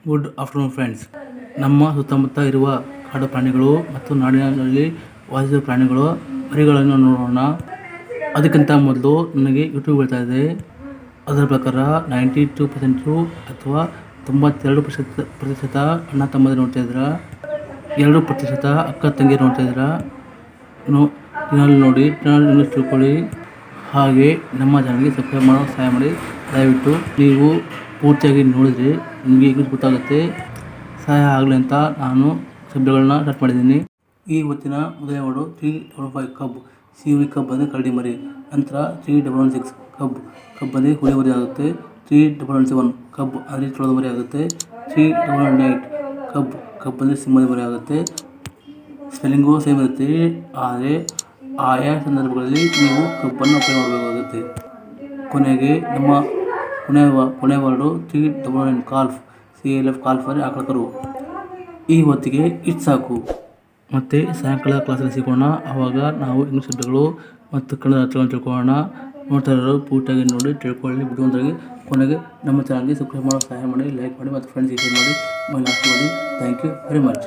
Good afternoon friends. ನಮ್ಮ ಸುತ್ತಮುತ್ತ ಇರುವ ಕಾಡು ಪ್ರಾಣಿಗಳು ಮತ್ತು ನಾಡಿನಲ್ಲಿ ವಾಸಿಸುವ ಪ್ರಾಣಿಗಳು ಮರಿಗಳನ್ನು ನೋಡೋಣ. ಅದಕ್ಕಿಂತ ಮೊದಲು ನನಗೆ ಯೂಟ್ಯೂಬ್ ಹೇಳ್ತಾ ಇದೆ, ಅದರ ಪ್ರಕಾರ 92% ಅಥವಾ 92% ಅಣ್ಣ ತಮ್ಮಂದಿರು ನೋಡ್ತಾ ಇದ್ದೀರಾ, 2% ಅಕ್ಕ ತಂಗಿಯರು ನೋಡ್ತಾ ಇದ್ದೀರಾ. ಚಾನಲ್ ನೋಡಿ, ಚಾನಲ್ ಇನ್ನೂ ತಿಳ್ಕೊಳ್ಳಿ. ಹಾಗೆ ನಮ್ಮ ಚಾನಲ್ಗೆ ಸಬ್ಸ್ಕ್ರೈಬ್ ಮಾಡೋ ಸಹಾಯ ಮಾಡಿ. ದಯವಿಟ್ಟು ನೀವು ಪೂರ್ತಿಯಾಗಿ ನೋಡಿದರೆ ನಿಮಗೆ ಇಂಗ್ಲೀಷ್ ಗೊತ್ತಾಗುತ್ತೆ. ಸಹಾಯ ಆಗಲಿ ಅಂತ ನಾನು ಶಬ್ದಗಳನ್ನ ಸ್ಟಾರ್ಟ್ ಮಾಡಿದ್ದೀನಿ. ಈ ಹೊತ್ತಿನ ಮೊದಲನೇ ವರ್ಡು 355 ಕಬ್. ಸಿವಿ ಕಬ್ ಅಂದರೆ ಕರಡಿ ಮರಿ. ನಂತರ 316 ಕಬ್. ಕಬ್ ಅಂದರೆ ಹುಲಿ ಮರಿ ಆಗುತ್ತೆ. 317 ಕಬ್ ಅಂದರೆ ಚೋಳದ ಮರಿ ಆಗುತ್ತೆ. 398 ಕಬ್. ಕಬ್ ಅಂದರೆ ಸಿಂಹದ ಮರಿ ಆಗುತ್ತೆ. ಸ್ಪೆಲ್ಲಿಂಗು ಸೇಮ್ ಇರುತ್ತೆ, ಆದರೆ ಆಯಾ ಸಂದರ್ಭಗಳಲ್ಲಿ ನೀವು ಕಬ್ಬನ್ನು ಉಪಯೋಗ ಮಾಡಬೇಕಾಗುತ್ತೆ. ಕೊನೆಗೆ ನಮ್ಮ ಕೊನೆಯ ವರ್ಡು 399 ಕಾಲ್ಫ್. CALF ಕಾಲ್ಫ್ ಅಂದರೆ ಆಕಳ ಕರು. ಈ ಹೊತ್ತಿಗೆ ಇಷ್ಟು ಸಾಕು. ಮತ್ತು ಸಾಯಂಕಾಲ ಕ್ಲಾಸಲ್ಲಿ ಸಿಗೋಣ. ಆವಾಗ ನಾವು ಇಂಗ್ಲೀಷ್ ಶಬ್ದಗಳು ಮತ್ತು ಕನ್ನಡ ಅರ್ಥಗಳನ್ನು ತಿಳ್ಕೊಳ್ಳೋಣ. ನೋಡ್ತಾ ಇರೋರು ಪೂರ್ತಿಯಾಗಿ ನೋಡಿ, ತಿಳ್ಕೊಳ್ಳಿ ಬುದ್ಧಿವಂತರಾಗಿ. ಕೊನೆಗೆ ನಮ್ಮ ಚಾನಲ್ಗೆ ಸಬ್ಸ್ಕ್ರೈಬ್ ಮಾಡೋ ಸಹಾಯ ಮಾಡಿ, ಲೈಕ್ ಮಾಡಿ ಮತ್ತು ಫ್ರೆಂಡ್ಸ್ಗೆ ಶೇರ್ ಮಾಡಿ, ಲಾಸ್ಟ್ ಮಾಡಿ. Thank you very much.